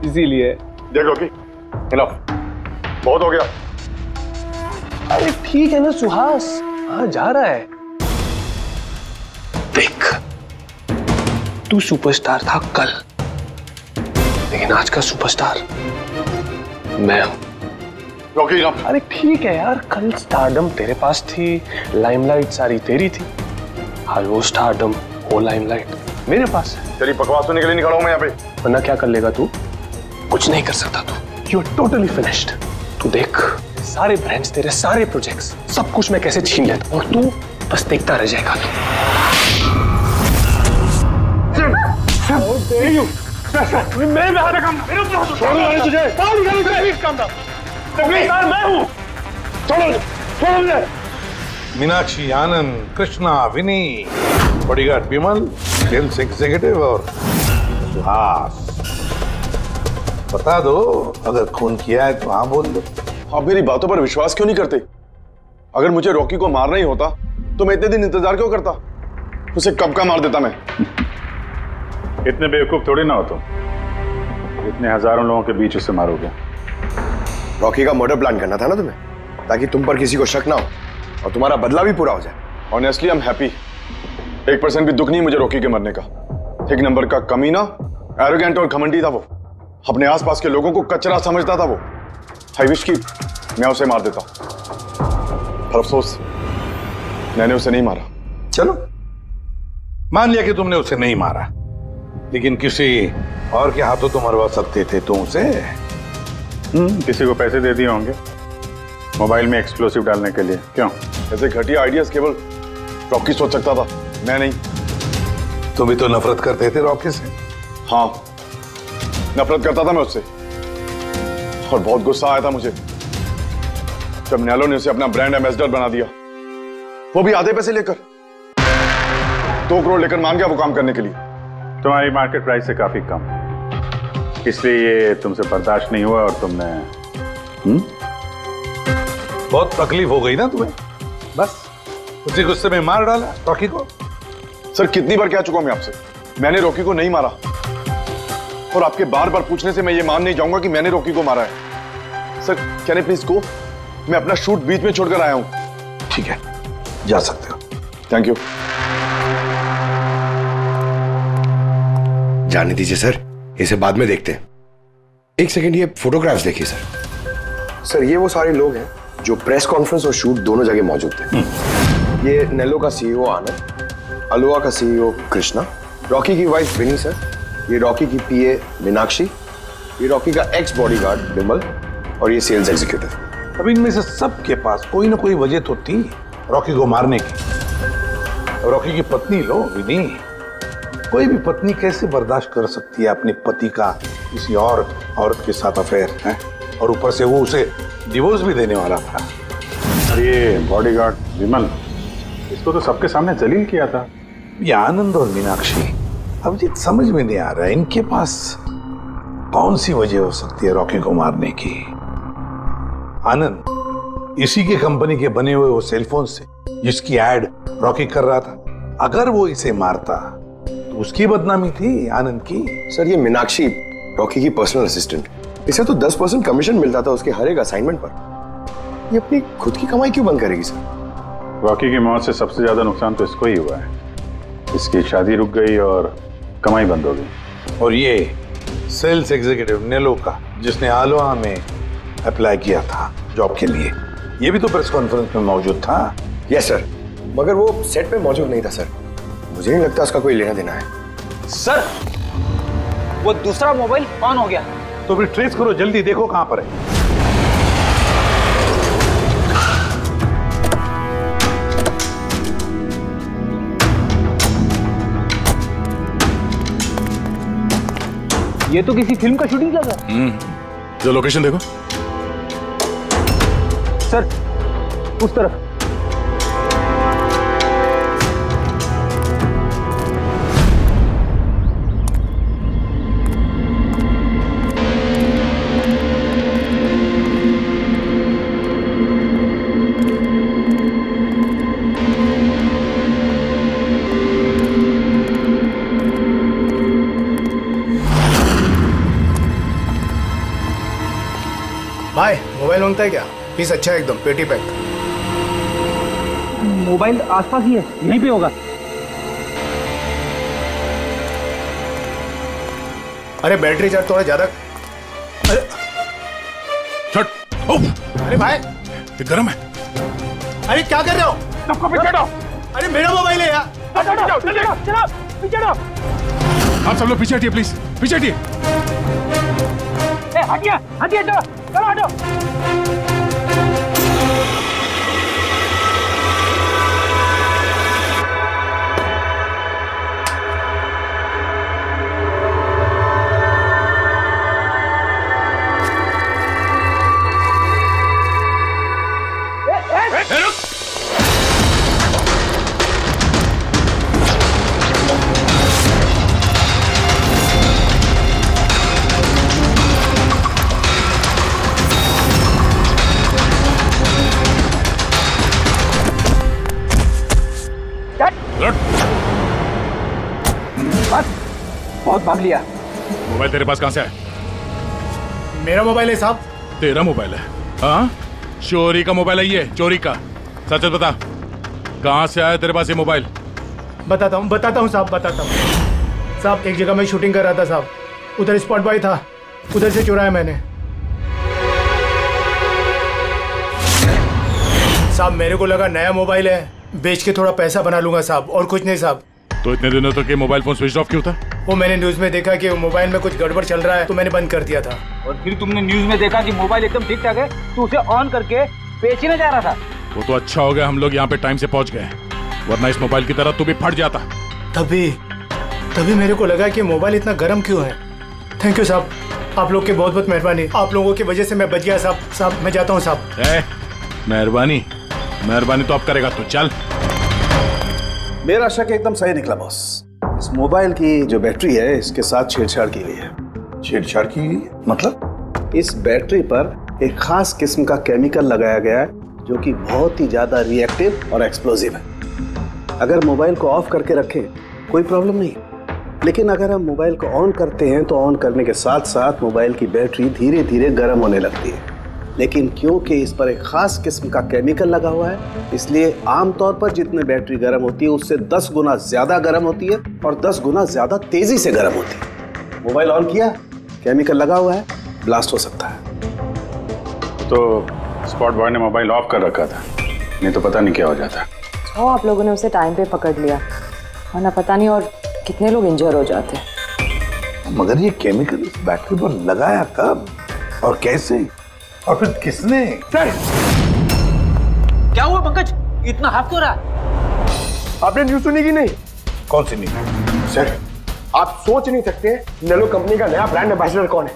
S11: इसीलिए।
S14: देखो कि बहुत हो गया।
S11: अरे ठीक है ना सुहास, हाँ जा रहा है। देख, तू सुपरस्टार था कल, लेकिन आज का सुपरस्टार मैं हूं।
S14: रॉकी,
S11: अरे ठीक है यार, कल स्टारडम तेरे पास थी, लाइमलाइट सारी तेरी थी, आज वो स्टारडम वो लाइमलाइट मेरे पास है।
S14: तेरी बकवास सुनने के लिए नहीं खड़ा हूं मैं यहाँ पे।
S11: वरना क्या कर लेगा तू? कुछ नहीं कर सकता तू, यू आर टोटली फिनिश्ड। तू देख, सारे ब्रांड्स तेरे, सारे प्रोजेक्ट्स, सब कुछ मैं कैसे छीन लेता हूं और तू बस देखता रह जाएगा।
S14: मेरे हाथ में काम, मेरे ऊपर तुझे
S11: काम था। मैं हूं, छोड़ो मुझे।
S7: मीनाक्षी, आनंद, कृष्णा, विनी, बॉडीगार्ड विमल, सेल्स एग्जीक्यूटिव और सुहास। बता दो, अगर खून किया है तो हाँ बोल दो।
S14: आप मेरी बातों पर विश्वास क्यों नहीं करते? अगर मुझे रॉकी को मारना ही होता तो मैं इतने दिन इंतजार क्यों करता? उसे कब का मार देता मैं।
S8: इतने बेवकूफ थोड़ी ना हो तुम, इतने हजारों लोगों के बीच उसे मारोगे।
S6: रॉकी का मर्डर प्लान करना था ना तुम्हें, ताकि तुम पर किसी को शक ना हो और तुम्हारा बदला भी पूरा हो जाए।
S14: Honestly I am happy. 1% भी दुख नहीं मुझे रॉकी के मरने का। एक नंबर का कमीना, एरोगेंट और घमंडी था वो। अपने आसपास के लोगों को कचरा समझता था वो। आई विश कि मैं उसे मार देता, पर अफसोस मैंने उसे नहीं मारा।
S7: चलो, मान लिया कि तुमने उसे नहीं मारा, लेकिन किसी और के हाथों तो मरवा सकते थे तुम उसे।
S8: किसी को पैसे दे दिए होंगे मोबाइल में एक्सप्लोसिव डालने के लिए। क्यों?
S14: ऐसे घटिया आइडियाज केवल रॉकी सोच सकता था, मैं नहीं।
S7: तुम भी तो नफरत करते थे रॉकी से।
S14: हाँ, नफरत करता था मैं उससे, और बहुत गुस्सा आया था मुझे जब नैलो ने उसे अपना ब्रांड एम्बेसडर बना दिया, वो भी आधे पैसे लेकर। 2 करोड़ लेकर मान गया वो काम करने के लिए।
S8: तुम्हारी मार्केट प्राइस से काफी कम, इसलिए ये तुमसे बर्दाश्त नहीं हुआ और तुमने
S7: बहुत तकलीफ हो गई ना तुम्हें, बस उसी गुस्से में मार डाला रॉकी को।
S14: सर, कितनी बार कह चुका हूं मैं आपसे, मैंने रॉकी को नहीं मारा, और आपके बार बार पूछने से मैं ये मान नहीं जाऊंगा कि मैंने रॉकी को मारा है। Sir, can I please go? मैं अपना शूट बीच में छोड़कर आया हूं।
S7: ठीक है, जा सकते हो।
S14: Thank you.
S6: जाने दीजिए सर, इसे बाद में देखते हैं। एक सेकंड, ये फोटोग्राफ्स देखिए सर। सर, ये वो सारे लोग हैं जो प्रेस कॉन्फ्रेंस और शूट दोनों जगह मौजूद थे। ये नेलो का सीईओ आनंद, अलोहा का सीईओ कृष्णा, रॉकी की वाइफ विनी सर, ये रॉकी की पीए मीनाक्षी, ये रॉकी का एक्स बॉडीगार्ड विमल, और ये सेल्स एग्जीक्यूटिव।
S7: अब इनमें से सबके पास कोई ना कोई वजह तो थी रॉकी को मारने की। रॉकी की पत्नी लो विनी, कोई भी पत्नी कैसे बर्दाश्त कर सकती है अपने पति का किसी और औरत के साथ अफेयर है, और ऊपर से वो उसे डिवोर्स भी देने वाला था।
S8: और ये बॉडीगार्ड विमल, इसको तो सबके सामने जलील किया था।
S7: ये आनंद और मीनाक्षी, अब ये समझ में नहीं आ रहा है इनके पास कौन सी वजह हो सकती है रॉकी को मारने की। आनंद इसी के कंपनी के बने हुए वो सेलफोन से जिसकी एड रॉकी कर रहा था, अगर वो इसे मारता तो उसकी बदनामी थी आनंद की।
S6: सर, ये मीनाक्षी रॉकी की पर्सनल असिस्टेंट, इसे तो 10% कमीशन मिलता था उसके हर एक असाइनमेंट पर। ये अपनी खुद की कमाई क्यों बंद करेगी सर?
S8: रॉकी की मौत से सबसे ज्यादा नुकसान तो इसको ही हुआ है। इसकी शादी रुक गई और कमाई बंद हो गई।
S7: और ये सेल्स एग्जीक्यूटिव नेलो का, जिसने आलोहा में अप्लाई किया था जॉब के लिए, ये भी तो प्रेस कॉन्फ्रेंस में मौजूद था।
S6: यस सर, मगर वो सेट पे मौजूद नहीं था सर। मुझे नहीं लगता उसका कोई लेना देना है।
S13: सर, वो दूसरा मोबाइल ऑन हो गया।
S7: तो फिर ट्रेस करो, जल्दी देखो कहां पर है।
S13: ये तो किसी फिल्म का शूटिंग लगा।
S14: जो लोकेशन देखो
S13: सर, उस तरफ।
S12: भाई, मोबाइल मांगता है क्या? पीस अच्छा है एकदम, पेटी पैक।
S13: मोबाइल आसपास ही है, यहीं पे होगा।
S12: अरे बैटरी चार्ज थोड़ा ज्यादा। अरे अरे भाई,
S14: ये गर्म है।
S12: अरे क्या कर रहे हो?
S14: सबको पीछे हटाओ।
S12: अरे मेरा मोबाइल है यार।
S13: चलो पीछे हटो।
S14: आप सब लोग पीछे हटिए प्लीज, पीछे हटिए।
S13: हटिए हटिए, चलो चलो हटो।
S11: भाग लिया।
S8: मोबाइल तेरे पास कहाँ से है?
S11: मेरा मोबाइल है साहब।
S8: तेरा मोबाइल है? हाँ, चोरी का मोबाइल है ये, चोरी का। सच सच बता, कहाँ से आया तेरे पास ये मोबाइल?
S11: बताता हूँ साहब, बताता हूँ साहब। एक जगह मैं शूटिंग कर रहा था साहब, उधर स्पॉट बॉय था, उधर से चुराया मैंने साहब। मेरे को लगा नया मोबाइल है, बेच के थोड़ा पैसा बना लूंगा साहब, और कुछ नहीं साहब।
S8: तो इतने दिनों तक ये मोबाइल फोन स्विच ऑफ क्यों था?
S11: वो मैंने न्यूज में देखा कि मोबाइल में कुछ गड़बड़ चल रहा है, तो मैंने बंद कर दिया था।
S13: और फिर तुमने न्यूज में देखा कि मोबाइल एकदम ठीक ठाक है, तो उसे ऑन करके बेच ही ना जा रहा था।
S8: वो तो अच्छा हो गया हम लोग यहाँ पे टाइम से पहुंच गए, वरना इस मोबाइल की तरह तू भी फट जाता।
S11: तभी मेरे को लगा कि मोबाइल इतना गर्म क्यों है। थैंक यू साहब, आप लोग की बहुत बहुत मेहरबानी। आप लोगों की वजह से मैं बच गया साहब। मैं जाता हूँ साहब।
S8: मेहरबानी तो आप करेगा तू, चल।
S12: मेरा शक एकदम सही निकला बॉस। इस मोबाइल की जो बैटरी है, इसके साथ छेड़छाड़ की गई है।
S7: छेड़छाड़ की गई मतलब?
S12: इस बैटरी पर एक खास किस्म का केमिकल लगाया गया है जो कि बहुत ही ज्यादा रिएक्टिव और एक्सप्लोजिव है। अगर मोबाइल को ऑफ करके रखें कोई प्रॉब्लम नहीं, लेकिन अगर हम मोबाइल को ऑन करते हैं तो ऑन करने के साथ साथ मोबाइल की बैटरी धीरे धीरे गर्म होने लगती है। लेकिन क्योंकि इस पर एक खास किस्म का केमिकल लगा हुआ है, इसलिए आमतौर पर जितनी बैटरी गर्म होती है उससे 10 गुना ज्यादा गर्म होती है और 10 गुना ज्यादा तेजी से गर्म होती है। मोबाइल ऑन किया, केमिकल लगा हुआ है, ब्लास्ट हो सकता है।
S14: तो स्पॉट बॉय ने मोबाइल ऑफ कर रखा था, नहीं तो पता नहीं क्या हो जाता।
S10: आप लोगों ने उसे टाइम पे पकड़ लिया, वरना पता नहीं और कितने लोग इंजर हो जाते।
S7: मगर ये केमिकल इस बैटरी पर लगाया कब और कैसे, और फिर किसने?
S11: सर
S13: क्या हुआ पंकज, इतना हाफ क्यों रहा?
S11: आपने न्यूज सुनी कि नहीं?
S7: कौन सी न्यूज?
S11: सर आप सोच नहीं सकते नेलो कंपनी का नया ब्रांड एम्बेसडर कौन है?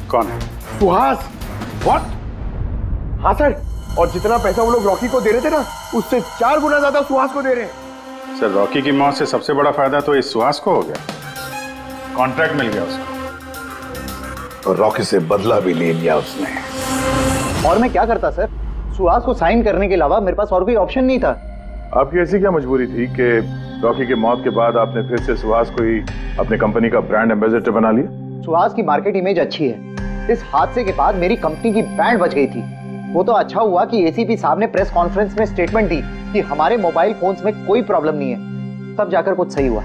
S14: कौन है?
S11: सुहास। व्हाट? हाँ सर, और जितना पैसा वो लोग रॉकी को दे रहे थे ना, उससे 4 गुना ज्यादा सुहास को दे रहे हैं।
S14: सर रॉकी की मौत से सबसे बड़ा फायदा तो इस सुहास को हो गया, कॉन्ट्रैक्ट मिल गया उसको,
S7: और रॉकी से बदला भी ले लिया उसने।
S2: और मैं क्या करता सर? सुहास को साइन करने के अलावा मेरे पास और कोई ऑप्शन नहीं था।
S8: आपकी ऐसी क्या मजबूरी थी कि रॉकी के मौत के बाद आपने फिर से सुहास को ही अपने कंपनी का ब्रांड एम्बेसडर बना लिया?
S2: सुहास की मार्केट इमेज अच्छी है। इस हादसे के बाद मेरी कंपनी की ब्रांड बच गई थी। वो तो अच्छा हुआ कि एसीपी साहब ने प्रेस कॉन्फ्रेंस में स्टेटमेंट दी कि हमारे मोबाइल फोन्स में कोई प्रॉब्लम नहीं है। तब जाकर कुछ सही हुआ।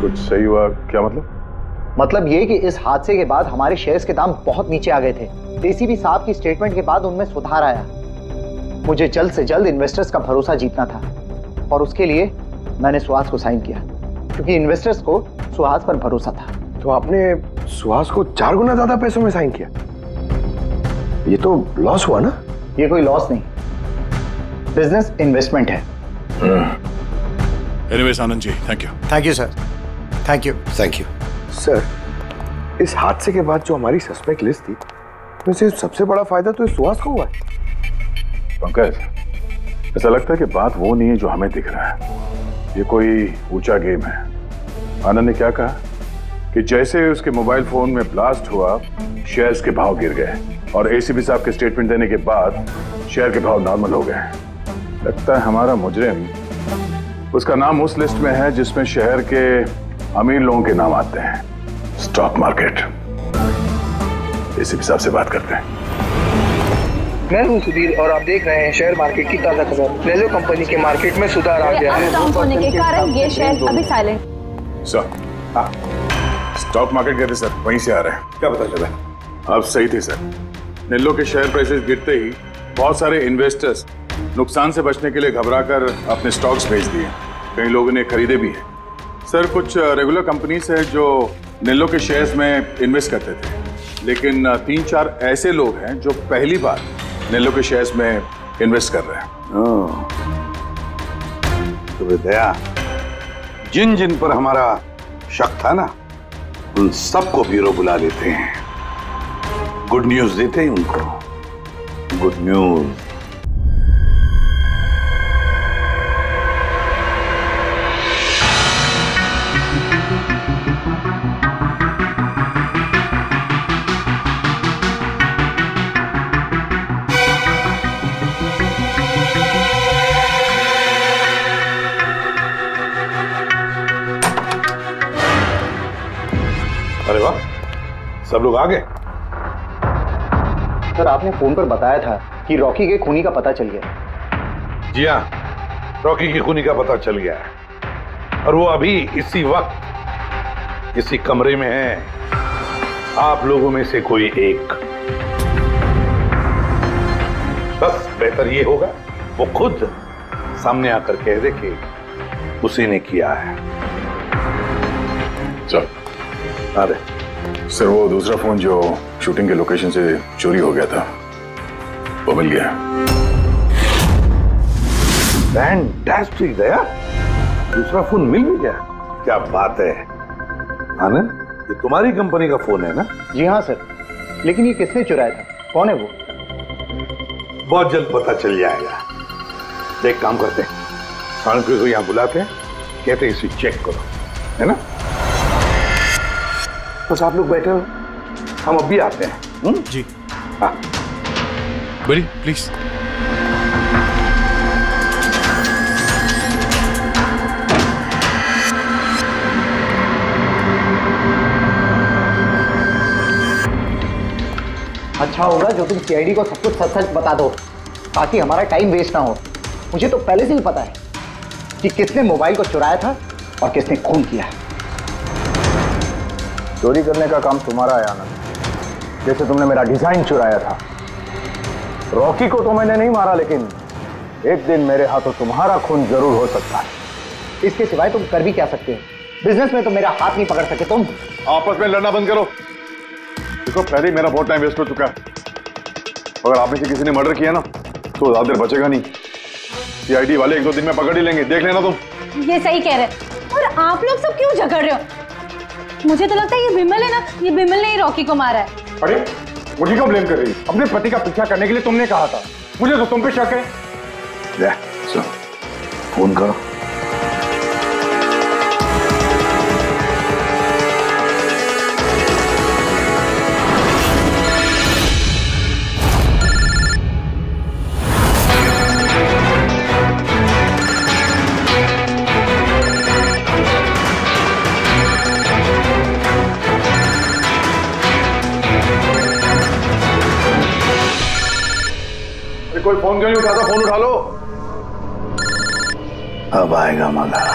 S8: कुछ सही हुआ क्या मतलब?
S2: मतलब ये कि इस हादसे के बाद हमारे शेयर्स के दाम बहुत नीचे आ गए थे। एसीपी साहब की स्टेटमेंट के बाद उनमें सुधार आया। मुझे जल्द से जल्द इन्वेस्टर्स का भरोसा जीतना था और उसके लिए मैंने सुहास को साइन किया, क्योंकि इन्वेस्टर्स को सुहास पर भरोसा था।
S11: तो आपने सुहास को 4 गुना ज्यादा पैसों में साइन किया? ये तो लॉस हुआ ना?
S2: ये कोई लॉस नहीं, बिजनेस इन्वेस्टमेंट है।
S8: Anyways Anand ji, thank you.
S2: Thank you sir, thank you.
S11: Thank you sir. इस हादसे के बाद जो हमारी सस्पेक्ट लिस्ट थी, वैसे सबसे बड़ा फायदा तो इस सुहास को हुआ है।
S8: पंकज, ऐसा लगता है कि बात वो नहीं है जो हमें दिख रहा है। ये कोई ऊंचा गेम है। आनंद ने क्या कहा कि जैसे उसके मोबाइल फोन में ब्लास्ट हुआ, शेयर्स के भाव गिर गए और एसीपी साहब के स्टेटमेंट देने के बाद शेयर के भाव नॉर्मल हो गए। लगता है हमारा मुजरिम, उसका नाम उस लिस्ट में है जिसमें शहर के अमीर लोगों के नाम आते हैं, स्टॉक मार्केट। एसीपी साहब से बात करते हैं।
S15: मैं हूं सुधीर और आप देख रहे हैं शेयर मार्केट की ताजा खबर। नेलो कंपनी के मार्केट में सुधार आ गया है।
S5: डाउन होने के कारण ये शेयर अभी साइलेंट।
S8: सर, हाँ, स्टॉक मार्केट गए थे सर, वहीं से आ रहे हैं।
S7: क्या पता चला?
S8: आप सही थे सर। नेलो के शेयर प्राइसेस गिरते ही बहुत सारे इन्वेस्टर्स नुकसान से बचने के लिए घबराकर अपने स्टॉक्स बेच दिए। कई लोगों ने खरीदे भी हैं। सर, कुछ रेगुलर कंपनीज है जो नेलो के शेयर्स में इन्वेस्ट करते थे, लेकिन 3-4 ऐसे लोग हैं जो पहली बार नेलो के शेयर्स में इन्वेस्ट कर रहे हैं।
S7: तो दया, जिन जिन पर हमारा शक था ना, उन सबको ब्यूरो बुला लेते हैं, गुड न्यूज देते हैं उनको। Good news. अरे वाह, सब लोग आ गए।
S2: सर आपने फोन पर बताया था कि रॉकी के खूनी का पता चल गया।
S7: जी हाँ, रॉकी की खूनी का पता चल गया है और वो अभी इसी वक्त इसी कमरे में है। आप लोगों में से कोई एक, बस बेहतर ये होगा वो खुद सामने आकर कह दे कि उसी ने किया है।
S14: चल
S7: अरे
S14: सर, वो दूसरा फोन जो शूटिंग के लोकेशन से चोरी हो गया था वो मिल गया।
S7: फैंटास्टिक दया, दूसरा फोन मिल भी गया। क्या बात है आनंद, ये तुम्हारी कंपनी का फोन है ना?
S2: जी हाँ सर, लेकिन ये किसने चुराया था, कौन है वो?
S7: बहुत जल्द पता चल जाएगा। देख काम करते हैं, सानपुरी को यहाँ बुलाते हैं, कहते हैं इसे चेक करो, है ना? बस आप लोग बैठे हो, हम अभी आते हैं।
S14: जी
S7: हाँ
S14: बड़ी प्लीज।
S2: अच्छा होगा जो तुम सीआईडी को सब कुछ सच सच बता दो, ताकि हमारा टाइम वेस्ट ना हो। मुझे तो पहले से ही पता है कि किसने मोबाइल को चुराया था और किसने खून किया।
S11: चोरी करने का काम तुम्हारा है आनंद, जैसे तुमने मेरा डिजाइन चुराया था। रॉकी को तो मैंने नहीं मारा, लेकिन एक दिन मेरे हाथों तुम्हारा खून जरूर हो सकता है।
S2: इसके सिवाय तुम कर भी क्या सकते हो? बिजनेस में तो मेरा हाथ नहीं पकड़ सके तुम।
S14: आपस में लड़ना बंद करो। देखो पहले ही मेरा बहुत टाइम वेस्ट हो चुका है। अगर आप में से किसी ने मर्डर किया ना तो ज्यादा देर बचेगा नहीं। सीआईडी वाले 1-2 दिन में पकड़ ही लेंगे, देख लेना तुम।
S5: ये सही कह रहे। और आप लोग सब क्यों झगड़ रहे हो? मुझे तो लगता है ये बिमल है ना, ये बिमल ने ही रॉकी को मारा है।
S14: अरे मुझे क्यों ब्लेम कर रही? अपने पति का पीछा करने के लिए तुमने कहा था, मुझे तो तुम पे शक है।
S7: ले, चलो फोन करो।
S14: कोई फोन क्यों नहीं उठाता? फोन उठा लो।
S7: अब आएगा मजा।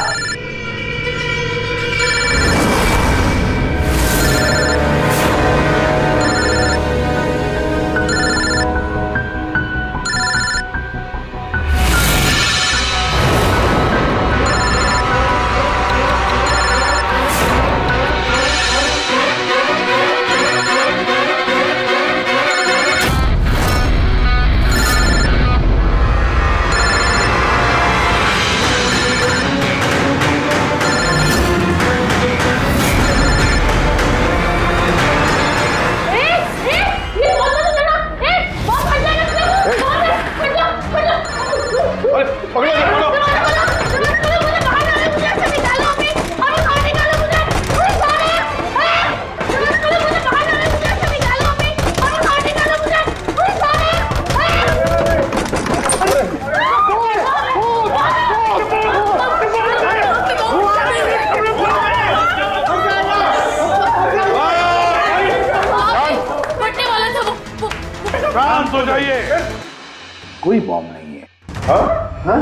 S7: कोई बॉम्ब नहीं है।
S14: हाँ?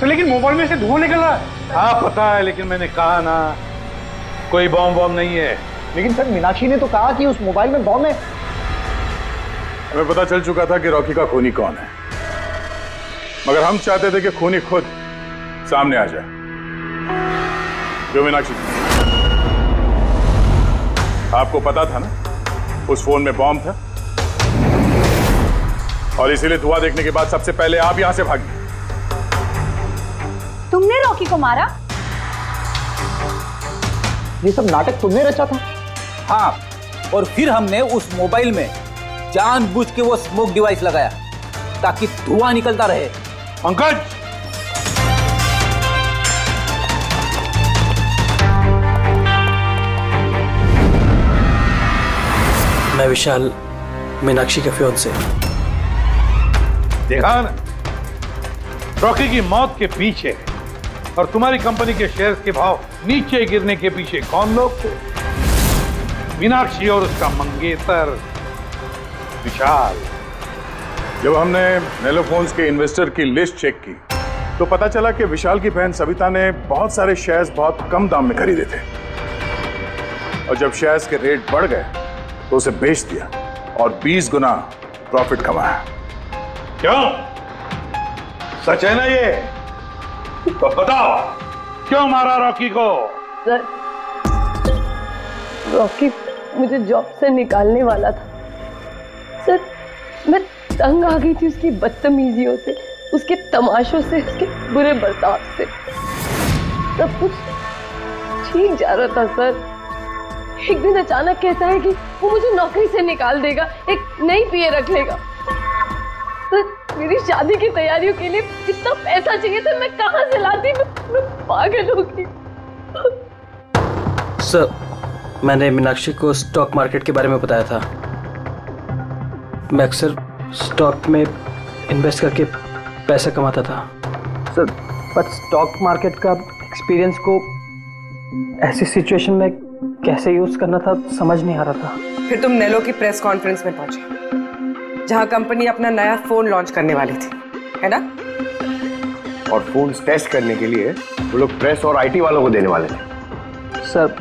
S14: तो लेकिन मोबाइल में से धुआं निकल रहा है।
S7: हाँ पता है, लेकिन मैंने कहा ना कोई बॉम्ब नहीं है।
S2: लेकिन सर मीनाक्षी ने तो कहा कि उस मोबाइल में बॉम्ब है।
S14: हमें पता चल चुका था कि रॉकी का खूनी कौन है, मगर हम चाहते थे कि खूनी खुद सामने आ जाए। जो मीनाक्षी, आपको पता था ना उस फोन में बॉम्ब था, और इसीलिए धुआं देखने के बाद सबसे पहले आप यहां से भागी।
S5: तुमने रॉकी को मारा?
S2: ये सब नाटक तुमने रचा था?
S13: हाँ, और फिर हमने उस मोबाइल में जानबूझ के वो स्मोक डिवाइस लगाया ताकि धुआं निकलता रहे।
S14: पंकज,
S9: मैं विशाल, मीनाक्षी के फियांसे।
S7: देखा ना, रॉकी की मौत के पीछे और तुम्हारी कंपनी के शेयर्स के भाव नीचे गिरने के पीछे कौन लोग थे?
S8: मीनाक्षी और उसका मंगेतर विशाल। जब हमने नेलोफोन्स के इन्वेस्टर की लिस्ट चेक की तो पता चला कि विशाल की बहन सविता ने बहुत सारे शेयर्स बहुत कम दाम में खरीदे थे और जब शेयर्स के रेट बढ़ गए तो उसे बेच दिया और 20 गुना प्रॉफिट कमाया। क्यों? सच है ना ये? तो बताओ क्यों मारा रॉकी को?
S4: सर, रॉकी मुझे जॉब से निकालने वाला था सर। मैं तंग आ गई थी उसकी बदतमीजियों से, उसके तमाशों से, उसके बुरे बर्ताव से। सब कुछ ठीक जा रहा था सर। एक दिन अचानक कहता है कि वो मुझे नौकरी से निकाल देगा, एक नई पीए रख लेगा। सर, मेरी शादी की तैयारियों के लिए कितना पैसा चाहिए था, मैं कहां से लाती? मैं पागल हो गई।
S9: सर, मैंने मीनाक्षी को स्टॉक मार्केट के बारे में बताया था। मैं अक्सर स्टॉक में इन्वेस्ट करके पैसा कमाता था
S11: सर, पर स्टॉक मार्केट का एक्सपीरियंस को ऐसी सिचुएशन में कैसे यूज करना था समझ नहीं आ रहा था।
S16: फिर तुम नेलो की प्रेस कॉन्फ्रेंस में पहुंचे जहां कंपनी अपना नया फोन लॉन्च करने वाली थी, है ना?
S17: और फोन टेस्ट करने के लिए वो लोग प्रेस और आईटी वालों को देने वाले थे।
S11: सर,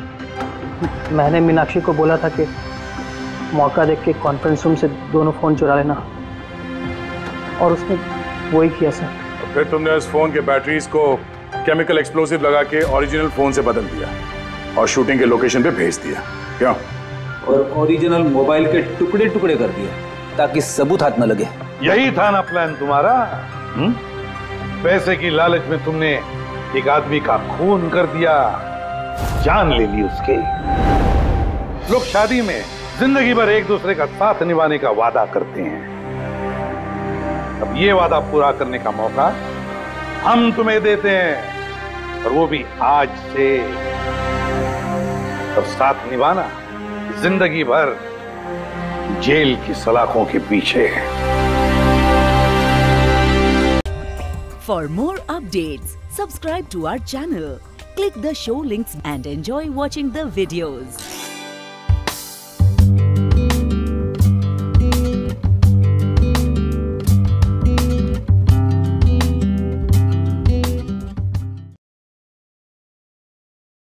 S11: मैंने मीनाक्षी को बोला था कि मौका देख के कॉन्फ्रेंस रूम से दोनों फोन चुरा लेना, और उसने वही किया सर।
S8: तो फिर तुमने उस फोन के बैटरीज को केमिकल एक्सप्लोसिव लगा के ओरिजिनल फोन से बदल दिया और शूटिंग के लोकेशन पे भेज दिया, क्यों?
S13: और ओरिजिनल मोबाइल के टुकड़े टुकड़े कर दिए ताकि सबूत हाथ न लगे।
S8: यही था ना प्लान तुम्हारा? पैसे की लालच में तुमने एक आदमी का खून कर दिया, जान ले ली उसके। लोग शादी में जिंदगी भर एक दूसरे का साथ निभाने का वादा करते हैं। अब ये वादा पूरा करने का मौका हम तुम्हें देते हैं, और वो भी आज से। अब साथ निभाना जिंदगी भर जेल की सलाखों के पीछे।
S18: For more updates, subscribe to our channel, click the show links and enjoy watching the videos.